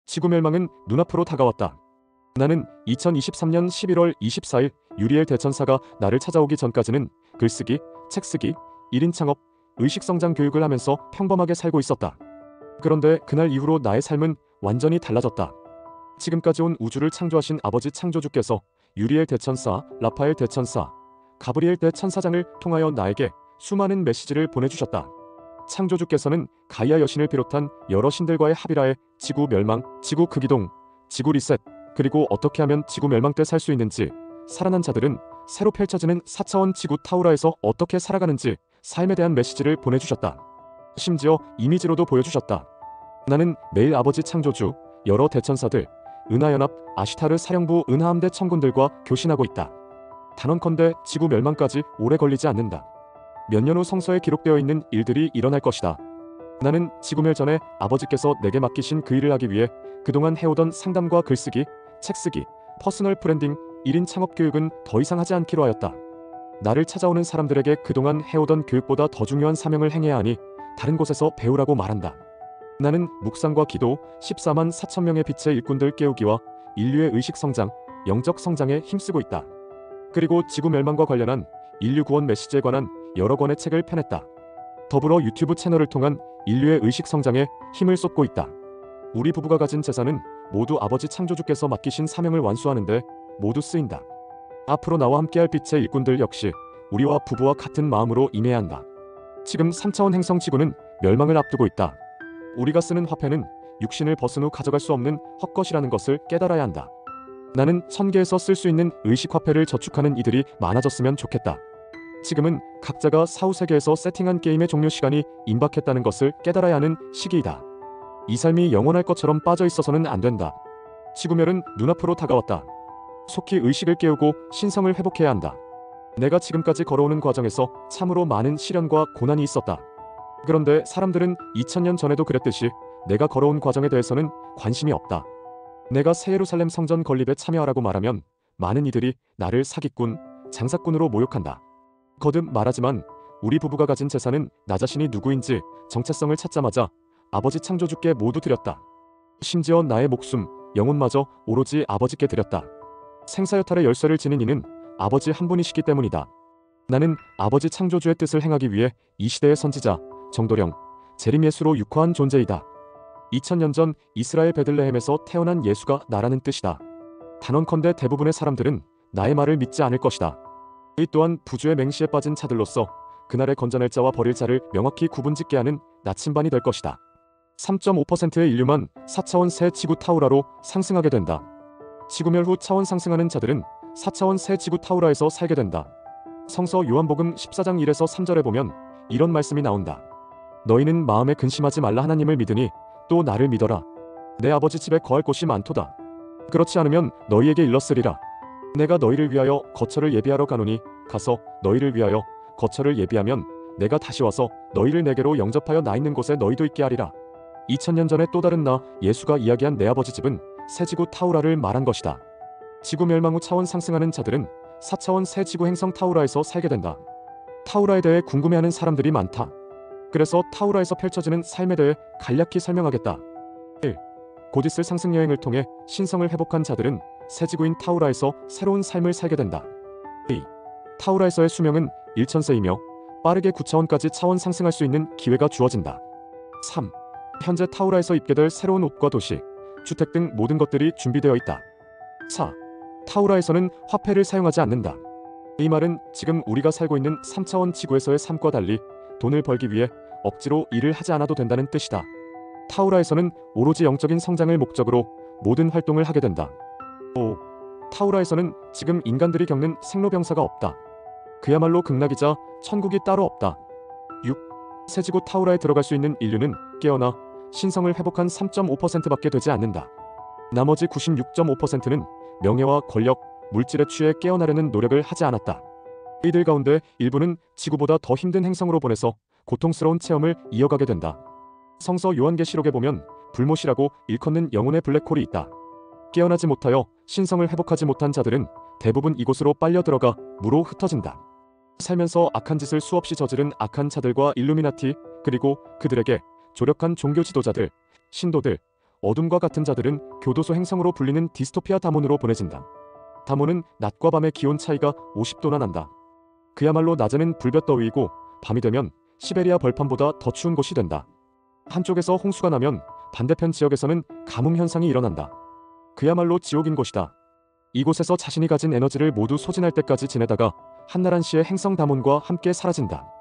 지구 멸망은 눈앞으로 다가왔다. 나는 2023년 11월 24일 유리엘 대천사가 나를 찾아오기 전까지는 글쓰기, 책쓰기, 1인 창업, 의식성장 교육을 하면서 평범하게 살고 있었다. 그런데 그날 이후로 나의 삶은 완전히 달라졌다. 지금까지 온 우주를 창조하신 아버지 창조주께서 유리엘 대천사, 라파엘 대천사, 가브리엘 대천사장을 통하여 나에게 수많은 메시지를 보내주셨다. 창조주께서는 가이아 여신을 비롯한 여러 신들과의 합의라에 지구 멸망, 지구 극이동, 지구 리셋, 그리고 어떻게 하면 지구 멸망 때 살 수 있는지, 살아난 자들은 새로 펼쳐지는 4차원 지구 타우라에서 어떻게 살아가는지 삶에 대한 메시지를 보내주셨다. 심지어 이미지로도 보여주셨다. 나는 매일 아버지 창조주, 여러 대천사들, 은하연합, 아시타르 사령부 은하함대 천군들과 교신하고 있다. 단언컨대 지구 멸망까지 오래 걸리지 않는다. 몇 년 후 성서에 기록되어 있는 일들이 일어날 것이다. 나는 지구멸 전에 아버지께서 내게 맡기신 그 일을 하기 위해 그동안 해오던 상담과 글쓰기, 책쓰기, 퍼스널 브랜딩, 1인 창업 교육은 더 이상 하지 않기로 하였다. 나를 찾아오는 사람들에게 그동안 해오던 교육보다 더 중요한 사명을 행해야 하니 다른 곳에서 배우라고 말한다. 나는 묵상과 기도, 14만 4천 명의 빛의 일꾼들 깨우기와 인류의 의식 성장, 영적 성장에 힘쓰고 있다. 그리고 지구 멸망과 관련한 인류 구원 메시지에 관한 여러 권의 책을 펴냈다. 더불어 유튜브 채널을 통한 인류의 의식 성장에 힘을 쏟고 있다. 우리 부부가 가진 재산은 모두 아버지 창조주께서 맡기신 사명을 완수하는데 모두 쓰인다. 앞으로 나와 함께할 빛의 일꾼들 역시 우리와 부부와 같은 마음으로 임해야 한다. 지금 3차원 행성 지구는 멸망을 앞두고 있다. 우리가 쓰는 화폐는 육신을 벗은 후 가져갈 수 없는 헛것이라는 것을 깨달아야 한다. 나는 1000개에서 쓸 수 있는 의식 화폐를 저축하는 이들이 많아졌으면 좋겠다. 지금은 각자가 사후 세계에서 세팅한 게임의 종료 시간이 임박했다는 것을 깨달아야 하는 시기이다. 이 삶이 영원할 것처럼 빠져 있어서는 안 된다. 지구멸은 눈앞으로 다가왔다. 속히 의식을 깨우고 신성을 회복해야 한다. 내가 지금까지 걸어오는 과정에서 참으로 많은 시련과 고난이 있었다. 그런데 사람들은 2000년 전에도 그랬듯이 내가 걸어온 과정에 대해서는 관심이 없다. 내가 새 예루살렘 성전 건립에 참여하라고 말하면 많은 이들이 나를 사기꾼, 장사꾼으로 모욕한다. 거듭 말하지만 우리 부부가 가진 재산은 나 자신이 누구인지 정체성을 찾자마자 아버지 창조주께 모두 드렸다. 심지어 나의 목숨, 영혼마저 오로지 아버지께 드렸다. 생사여탈의 열쇠를 지닌 이는 아버지 한 분이시기 때문이다. 나는 아버지 창조주의 뜻을 행하기 위해 이 시대의 선지자, 정도령, 재림 예수로 육화한 존재이다. 2000년 전 이스라엘 베들레헴에서 태어난 예수가 나라는 뜻이다. 단언컨대 대부분의 사람들은 나의 말을 믿지 않을 것이다. 이 또한 부주의 맹시에 빠진 자들로서 그날의 건져낼 자와 버릴 자를 명확히 구분짓게 하는 나침반이 될 것이다. 3.5%의 인류만 4차원 새 지구 타우라로 상승하게 된다. 지구멸 후 차원 상승하는 자들은 4차원 새 지구 타우라에서 살게 된다. 성서 요한복음 14장 1에서 3절에 보면 이런 말씀이 나온다. 너희는 마음에 근심하지 말라 하나님을 믿으니 또 나를 믿어라. 내 아버지 집에 거할 곳이 많도다. 그렇지 않으면 너희에게 일렀으리라. 내가 너희를 위하여 거처를 예비하러 가노니 가서 너희를 위하여 거처를 예비하면 내가 다시 와서 너희를 내게로 영접하여 나 있는 곳에 너희도 있게 하리라. 2000년 전에 또 다른 나 예수가 이야기한 내 아버지 집은 새 지구 타우라를 말한 것이다. 지구 멸망 후 차원 상승하는 자들은 4차원 새 지구 행성 타우라에서 살게 된다. 타우라에 대해 궁금해하는 사람들이 많다. 그래서 타우라에서 펼쳐지는 삶에 대해 간략히 설명하겠다. 1. 곧 있을 상승 여행을 통해 신성을 회복한 자들은 새 지구인 타우라에서 새로운 삶을 살게 된다. 2. 타우라에서의 수명은 1000세이며 빠르게 9차원까지 차원 상승할 수 있는 기회가 주어진다. 3. 현재 타우라에서 입게 될 새로운 옷과 도시, 주택 등 모든 것들이 준비되어 있다. 4. 타우라에서는 화폐를 사용하지 않는다. 이 말은 지금 우리가 살고 있는 3차원 지구에서의 삶과 달리 돈을 벌기 위해 억지로 일을 하지 않아도 된다는 뜻이다. 타우라에서는 오로지 영적인 성장을 목적으로 모든 활동을 하게 된다. 5. 타우라에서는 지금 인간들이 겪는 생로병사가 없다. 그야말로 극락이자 천국이 따로 없다. 6. 새지구 타우라에 들어갈 수 있는 인류는 깨어나 신성을 회복한 3.5%밖에 되지 않는다. 나머지 96.5%는 명예와 권력, 물질에 취해 깨어나려는 노력을 하지 않았다. 이들 가운데 일부는 지구보다 더 힘든 행성으로 보내서 고통스러운 체험을 이어가게 된다. 성서 요한계시록에 보면 불못이라고 일컫는 영혼의 블랙홀이 있다. 깨어나지 못하여 신성을 회복하지 못한 자들은 대부분 이곳으로 빨려 들어가 무로 흩어진다. 살면서 악한 짓을 수없이 저지른 악한 자들과 일루미나티, 그리고 그들에게 조력한 종교 지도자들, 신도들, 어둠과 같은 자들은 교도소 행성으로 불리는 디스토피아 다몬으로 보내진다. 다몬은 낮과 밤의 기온 차이가 50도나 난다. 그야말로 낮에는 불볕더위이고 밤이 되면 시베리아 벌판보다 더 추운 곳이 된다. 한쪽에서 홍수가 나면 반대편 지역에서는 가뭄 현상이 일어난다. 그야말로 지옥인 곳이다. 이곳에서 자신이 가진 에너지를 모두 소진할 때까지 지내다가 한나란 씨의 행성 다몬과 함께 사라진다.